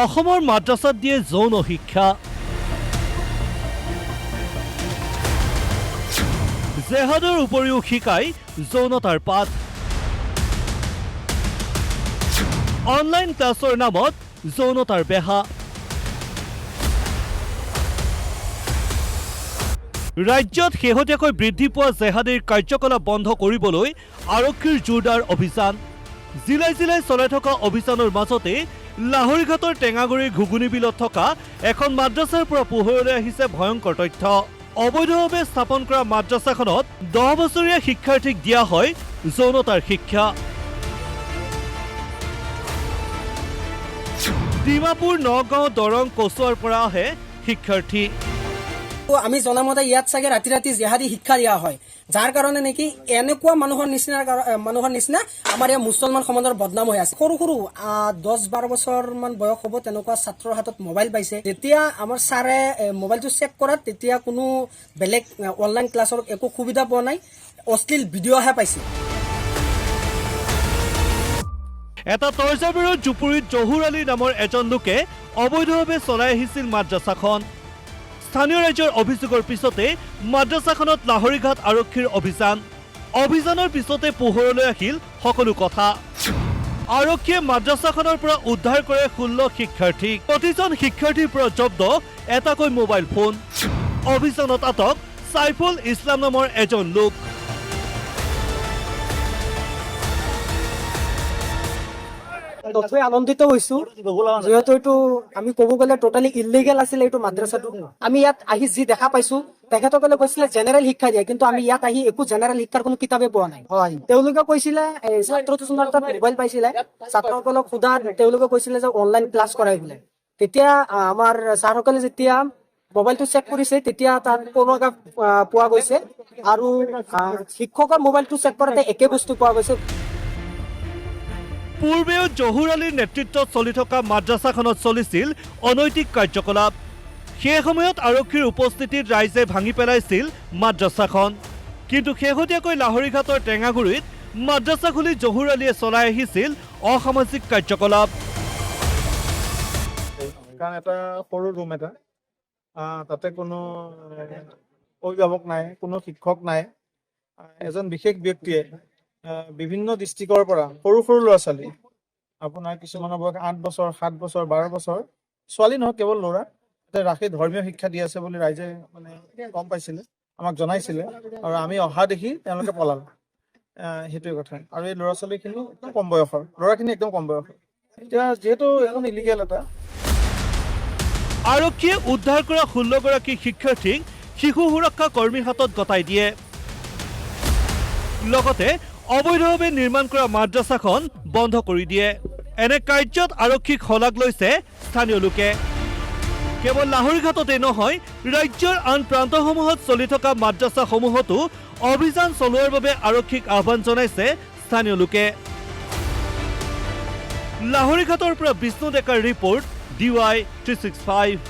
অসমৰ মাদ্ৰাছাত দিয়ে যৌন শিক্ষা। জেহাদৰ উপৰিও শিকায় যৌনতাৰ পাঠ। অনলাইন ক্লাছৰ নামত যৌনতাৰ বেহা। ৰাজ্যত শেহতীয়াকৈ বৃদ্ধি পোৱা জেহাদীৰ কাৰ্যকলাপ বন্ধ কৰিবলৈ আৰক্ষীৰ জোৰদাৰ অভিযান। জিলাই জিলাই চলাই থকা অভিযানৰ মাজতে লাহৰীঘাটৰ টেঙাগুৰিৰ ঘুগুনি বিলত থকা এখন মাদ্ৰাছাৰ পৰা পোহৰলৈ আহিছে ভয়ংকৰ তথ্য। অবৈধভাৱে স্থাপন কৰা মাদ্ৰাছাখনত 10 বছৰীয়া শিক্ষাৰ্থীক দিয়া হয় যৌনতাৰ শিক্ষা। ডিমাপুৰ, নগাঁও, দৰং, কচুৱাৰ পৰা আহে শিক্ষাৰ্থী। আমি জনামতে ইয়াত চাগে ৰাতি ৰাতি জেহাদী শিক্ষা দিয়া হয়, যাৰ কাৰণে নেকি এনেকুৱা মানুহৰ নিচিনা আমাৰ ইয়াৰ মুছলমান সমাজৰ বদনাম হৈ আছে। সৰু সৰু 10-12 বছৰ মান বয়স হ'ব তেনেকুৱা ছাত্ৰৰ হাতত মোবাইল পাইছে। যেতিয়া আমাৰ ছাৰে মোবাইলটো চেক কৰাত তেতিয়া কোনো বেলেগ অনলাইন ক্লাছৰ একো সুবিধা পোৱা নাই, অশ্লীল ভিডিঅ'হে পাইছে। এটা তৰ্জাবিৰৰ জুপুৰিত জহুৰ আলী নামৰ এজন লোকে অবৈধভাৱে চলাই আহিছিল মাদ্ৰাছাখন। স্থানীয় ৰাইজৰ অভিযোগৰ পিছতে মাদ্ৰাছাখনত লাহৰীঘাট আৰক্ষীৰ অভিযানৰ পিছতে পোহৰলৈ আহিল সকলো কথা। আৰক্ষীয়ে মাদ্ৰাছাখনৰ পৰা উদ্ধাৰ কৰে 16 শিক্ষাৰ্থীক। প্ৰতিজন শিক্ষাৰ্থীৰ পৰা জব্দ এটাকৈ মোবাইল ফোন। অভিযানত আটক সাইফুল ইছলাম নামৰ এজন লোক। তথ্যই আনন্দিত হৈছো, যিহেতু এইটো আমি ক'ব গ'লে টোটালি ইলিগেল আছিলে এইটো মাদ্ৰাছাটো। আমি ইয়াত আহি যি দেখা পাইছো, তেখেতসকলে কৈছিলে জেনেৰেল শিক্ষা দিয়ে, কিন্তু আমি ইয়াত আহি একো জেনেৰেল শিক্ষাৰ কোনো কিতাপে পোৱা নাই। তেওঁলোকে কৈছিলে ছাত্ৰ দুজনৰ তাত মোবাইল পাইছিলে, ছাত্ৰসকলক সোধা তেওঁলোকে কৈছিলে যে অনলাইন ক্লাছ কৰাই বোলে। তেতিয়া আমাৰ ছাৰসকলে যেতিয়া মোবাইলটো চেক কৰিছে তেতিয়া তাত পৰগা পোৱা গৈছে, আৰু শিক্ষকৰ মোবাইলটো চেক কৰাতে একে বস্তু পোৱা গৈছে। পূৰ্বেও জহুৰ আলীৰ নেতৃত্বত চলি থকা মাদ্ৰাছাখনত চলিছিল অনৈতিক কাৰ্যকলাপ। সেই সময়ত আৰক্ষীৰ উপস্থিতিত ৰাইজে ভাঙি পেলাইছিল মাদ্ৰাছাখন। কিন্তু শেহতীয়াকৈ লাহৰীঘাটৰ টেঙাগুৰিত মাদ্ৰাছা খুলি জহুৰ আলীয়ে চলাই আহিছিল অসামাজিক কাৰ্যকলাপ। কাৰণ এটা সৰু ৰুম এটা, তাতে কোনো অভিভাৱক নাই, কোনো শিক্ষক নাই। এজন বিশেষ ব্যক্তিয়ে বিভিন্ন ডিষ্ট্ৰিক্টৰ পৰা সৰু সৰু ল'ৰা ছোৱালী, আপোনাৰ কিছুমানৰ বয়স 8 বছৰ, 7 বছৰ, 12 বছৰ, ছোৱালী নহয় কেৱল ল'ৰা, ৰাখি ধৰ্মীয় শিক্ষা দি আছে বুলি ৰাইজে মানে গম পাইছিলে, আমাক জনাইছিলে, আৰু আমি অহা দেখি তেওঁলোকে পলালে। সেইটোৱে কথা। আৰু এই ল'ৰা ছোৱালীখিনি একদম কম বয়সৰ, ল'ৰাখিনি একদম কম বয়সৰ। এতিয়া যিহেতু এখন ইলিগেল এটা, আৰক্ষীয়ে উদ্ধাৰ কৰা 16 গৰাকী শিক্ষাৰ্থীক শিশু সুৰক্ষা কৰ্মীৰ হাতত গতাই দিয়ে। লগতে অবৈধভাৱে নিৰ্মাণ কৰা মাদ্ৰাছাখন বন্ধ কৰি দিয়ে। এনে কাৰ্যত আৰক্ষীক শলাগ লৈছে স্থানীয় লোকে। কেৱল লাহৰীঘাটতে নহয়, ৰাজ্যৰ আন প্ৰান্তসমূহত চলি থকা মাদ্ৰাছাসমূহতো অভিযান চলোৱাৰ বাবে আৰক্ষীক আহ্বান জনাইছে স্থানীয় লোকে। লাহৰীঘাটৰ পৰা বিষ্ণু ডেকাৰ ৰিপৰ্ট, DY 365।